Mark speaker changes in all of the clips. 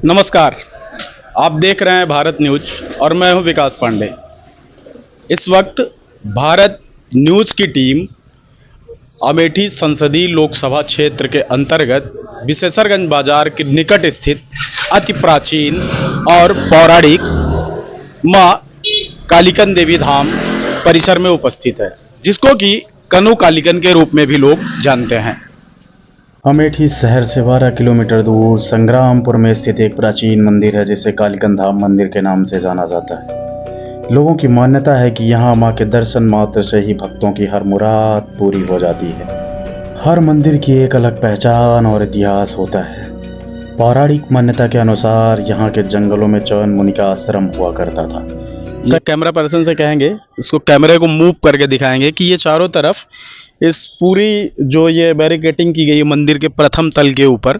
Speaker 1: नमस्कार, आप देख रहे हैं भारत न्यूज और मैं हूं विकास पांडे। इस वक्त भारत न्यूज की टीम अमेठी संसदीय लोकसभा क्षेत्र के अंतर्गत विशेषरगंज बाजार के निकट स्थित अति प्राचीन और पौराणिक मां कालिकन देवी धाम परिसर में उपस्थित है, जिसको कि कनु कालिकन के रूप में भी लोग जानते हैं।
Speaker 2: अमेठी शहर से 12 किलोमीटर दूर संग्रामपुर में स्थित एक प्राचीन मंदिर है, जिसे कालिकन धाम मंदिर के नाम से जाना जाता है। लोगों की मान्यता है कि यहाँ माँ के दर्शन मात्र से ही भक्तों की हर मुराद पूरी हो जाती है। हर मंदिर की एक अलग पहचान और इतिहास होता है। पौराणिक मान्यता के अनुसार यहाँ के जंगलों में चौन मुनि का आश्रम हुआ करता था।
Speaker 1: ये कैमरा पर्सन से कहेंगे, इसको कैमरे को मूव करके दिखाएंगे कि ये चारों तरफ इस पूरी जो ये बैरिकेटिंग की गई है मंदिर के प्रथम तल के ऊपर,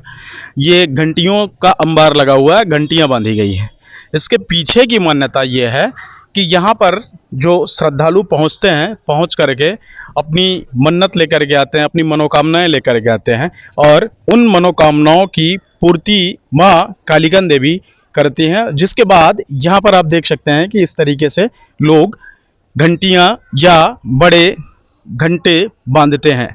Speaker 1: ये घंटियों का अंबार लगा हुआ है, घंटियां बांधी गई हैं। इसके पीछे की मान्यता ये है कि यहाँ पर जो श्रद्धालु पहुँचते हैं, पहुँच करके अपनी मन्नत लेकर के आते हैं, अपनी मनोकामनाएं लेकर के आते हैं और उन मनोकामनाओं की पूर्ति माँ कालिकन देवी करती हैं। जिसके बाद यहाँ पर आप देख सकते हैं कि इस तरीके से लोग घंटियाँ या बड़े घंटे बांधते हैं।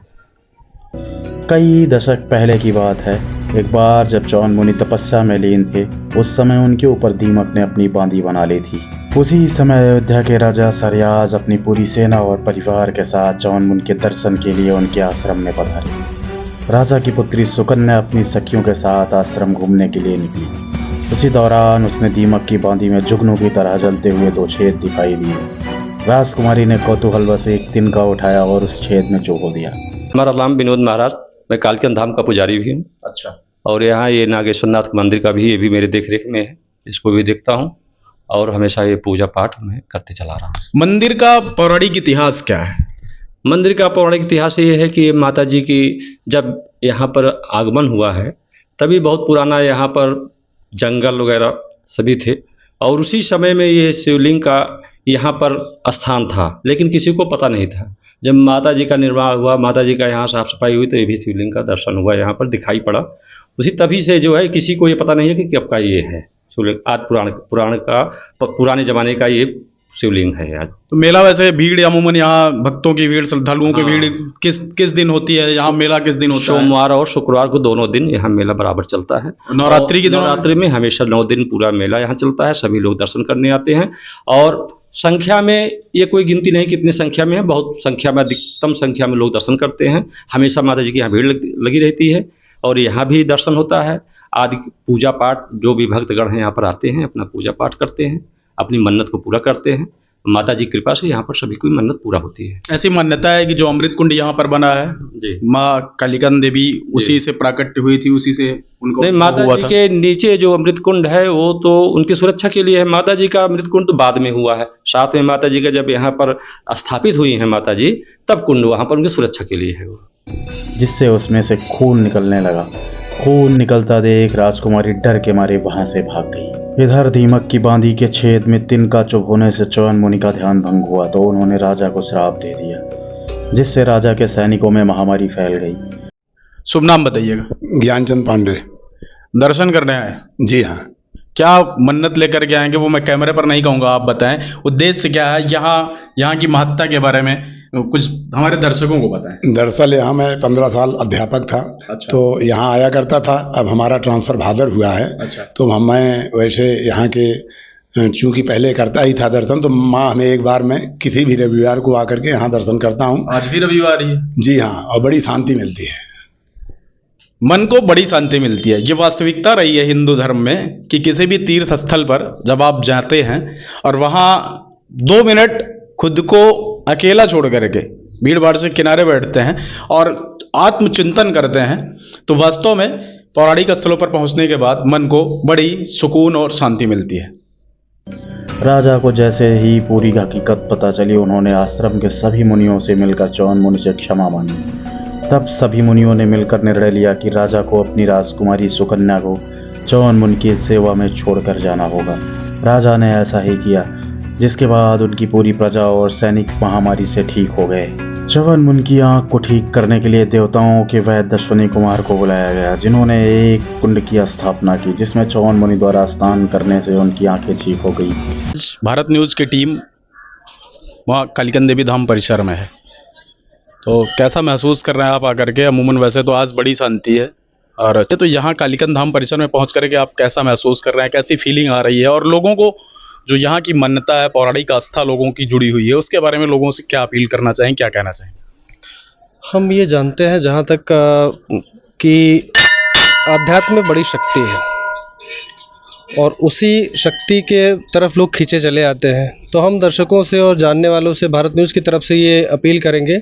Speaker 2: कई दशक पहले की बात है, एक बार जब चौन मुनि तपस्या में लीन थे, उस समय उनके ऊपर दीमक ने अपनी बांदी बना ली थी। उसी समय अयोध्या के राजा सरयाज अपनी पूरी सेना और परिवार के साथ चौन मुनि के दर्शन के लिए उनके आश्रम में पधारे। राजा की पुत्री सुकन्या अपनी सखियों के साथ आश्रम घूमने के लिए निकली। उसी दौरान उसने दीमक की बांदी में जुगनू की तरह जलते हुए 2 छेद दिखाई दिए। राजकुमारी ने कौतूहलवश एक तिनका उठाया और उस छेद में चुभो दिया।
Speaker 3: हमारा नाम विनोद महाराज, मैं कालिकन धाम का पुजारी भी हूँ।
Speaker 1: अच्छा।
Speaker 3: और यहाँ ये नागेश्वरनाथ मंदिर का भी, ये भी मेरे देखरेख में है, इसको भी देखता हूँ और हमेशा ये पूजा पाठ मैं करते चला रहा हूँ।
Speaker 1: मंदिर का पौराणिक इतिहास क्या है?
Speaker 3: मंदिर का पौराणिक इतिहास ये है कि माता जी की जब यहाँ पर आगमन हुआ है, तभी बहुत पुराना यहाँ पर जंगल वगैरह सभी थे और उसी समय में ये शिवलिंग का यहाँ पर स्थान था, लेकिन किसी को पता नहीं था। जब माता जी का निर्माण हुआ, माता जी का यहाँ साफ सफाई हुई, तो ये भी शिवलिंग का दर्शन हुआ, यहाँ पर दिखाई पड़ा। उसी तभी से जो है किसी को ये पता नहीं है कि कब का ये है शिवलिंग। आज पुराने ज़माने का ये शिवलिंग है। आज
Speaker 1: तो मेला वैसे भीड़ अमूमन यहाँ भक्तों की भीड़, श्रद्धालुओं की भीड़ किस दिन होती है? यहाँ मेला किस दिन होता है?
Speaker 3: सोमवार और शुक्रवार को दोनों दिन यहाँ मेला बराबर चलता है।
Speaker 1: नवरात्रि के दिन?
Speaker 3: नवरात्रि में हमेशा 9 दिन पूरा मेला यहाँ चलता है। सभी लोग दर्शन करने आते हैं और संख्या में ये कोई गिनती नहीं कितनी संख्या में है, बहुत संख्या में, अधिकतम संख्या में लोग दर्शन करते हैं। हमेशा माता जी की यहाँ भीड़ लगी रहती है और यहाँ भी दर्शन होता है। आदि पूजा पाठ जो भी भक्तगण हैं यहाँ पर आते हैं, अपना पूजा पाठ करते हैं, अपनी मन्नत को पूरा करते हैं। माता जी कृपा से यहाँ पर सभी की मन्नत पूरा होती है।
Speaker 1: ऐसी मान्यता है कि जो अमृत कुंड यहाँ पर बना है, माँ कालिकन देवी उसी से प्राकट्य हुई थी, उसी से उनको
Speaker 3: नहीं, माता जी के नीचे जो अमृत कुंड है वो तो उनकी सुरक्षा के लिए है। माता जी का अमृत कुंड तो बाद में हुआ है। साथ में माता जी का जब यहाँ पर स्थापित हुई है माता जी, तब कुंड वहाँ पर उनकी सुरक्षा के लिए है वो,
Speaker 2: जिससे उसमें से खून निकलने लगा। खून निकलता देख राजकुमारी डर के मारे वहां से भाग गई। इधर दीमक की बांदी के छेद में तिनका चुभ होने से चौन मुनि का ध्यान भंग हुआ, तो उन्होंने राजा को श्राप दे दिया, जिससे राजा के सैनिकों में महामारी फैल गई।
Speaker 1: शुभ नाम बताइएगा?
Speaker 4: ज्ञानचंद पांडे।
Speaker 1: दर्शन करने आए?
Speaker 4: जी हाँ।
Speaker 1: क्या मन्नत लेकर के आएंगे वो मैं कैमरे पर नहीं कहूँगा, आप बताएं उद्देश्य क्या है, यहाँ की महत्ता के बारे में कुछ हमारे दर्शकों को बताएं।
Speaker 4: दरअसल यहाँ मैं 15 साल अध्यापक था।
Speaker 1: अच्छा।
Speaker 4: तो यहाँ आया करता था। अब हमारा ट्रांसफ़र भादर हुआ है।
Speaker 1: अच्छा।
Speaker 4: तो मैं वैसे यहाँ के चूँकि पहले करता ही था दर्शन, तो माँ हमें एक बार मैं किसी भी रविवार को आकर के यहाँ दर्शन करता हूँ।
Speaker 1: आज भी रविवार ही है?
Speaker 4: जी हाँ, और बड़ी शांति मिलती है,
Speaker 1: मन को बड़ी शांति मिलती है। ये वास्तविकता रही है हिंदू धर्म में कि किसी भी तीर्थ स्थल पर जब आप जाते हैं और वहाँ 2 मिनट खुद को अकेला छोड़ करके भीड़ भाड़ से किनारे बैठते हैं और आत्मचिंतन करते हैं, तो वास्तव में पौराणिक स्थलों पर पहुंचने के बाद मन को बड़ी सुकून और शांति मिलती है।
Speaker 2: राजा को जैसे ही पूरी हकीकत पता चली, उन्होंने आश्रम के सभी मुनियों से मिलकर चौन मुनि से क्षमा मांगी। तब सभी मुनियों ने मिलकर निर्णय लिया कि राजा को अपनी राजकुमारी सुकन्या को चौन मुनि की सेवा में छोड़कर जाना होगा। राजा ने ऐसा ही किया, जिसके बाद उनकी पूरी प्रजा और सैनिक महामारी से ठीक हो गए। चवन मुनि की आंख को ठीक करने के लिए देवताओं के वैद्य अश्विनी कुमार को बुलाया गया, जिन्होंने एक कुंड की स्थापना की, जिसमें चवन मुनि द्वारा स्नान करने से उनकी आंखें ठीक हो गई।
Speaker 1: भारत न्यूज़ की टीम वहाँ कालिकन देवी धाम परिसर में है, तो कैसा महसूस कर रहे हैं आप आकर के? अमूमन वैसे तो आज बड़ी शांति है, और तो यहाँ कालिकन धाम परिसर में पहुँच करके आप कैसा महसूस कर रहे हैं, कैसी फीलिंग आ रही है? और लोगों को जो यहाँ की मान्यता है, पौराणिक आस्था लोगों की जुड़ी हुई है, उसके बारे में लोगों से क्या अपील करना चाहें, क्या कहना चाहें?
Speaker 5: हम ये जानते हैं जहाँ तक कि अध्यात्म में बड़ी शक्ति है और उसी शक्ति के तरफ लोग खींचे चले आते हैं। तो हम दर्शकों से और जानने वालों से भारत न्यूज़ की तरफ से ये अपील करेंगे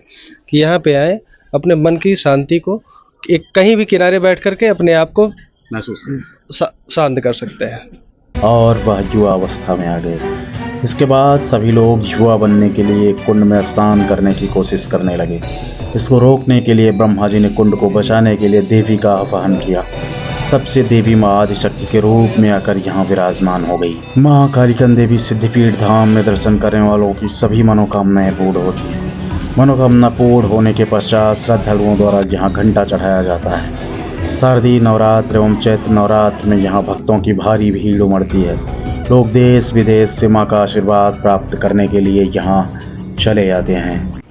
Speaker 5: कि यहाँ पे आए, अपने मन की शांति को एक कहीं भी किनारे बैठ करके अपने आप को
Speaker 1: महसूस
Speaker 5: शांत कर सकते हैं।
Speaker 2: और वह युवा अवस्था में आ गए। इसके बाद सभी लोग युवा बनने के लिए कुंड में स्नान करने की कोशिश करने लगे। इसको रोकने के लिए ब्रह्मा जी ने कुंड को बचाने के लिए देवी का आह्वान किया। तब से देवी माँ आदिशक्ति के रूप में आकर यहाँ विराजमान हो गई। माँ कालिकन देवी सिद्धिपीठ धाम में दर्शन करने वालों की सभी मनोकामनाएं पूर्ण होती हैं। मनोकामना पूर्ण होने के पश्चात श्रद्धालुओं द्वारा यहाँ घंटा चढ़ाया जाता है। शारदीय नवरात्र एवं चैत्र नवरात्र में यहाँ भक्तों की भारी भीड़ उमड़ती है। लोग देश विदेश से माँ का आशीर्वाद प्राप्त करने के लिए यहाँ चले जाते हैं।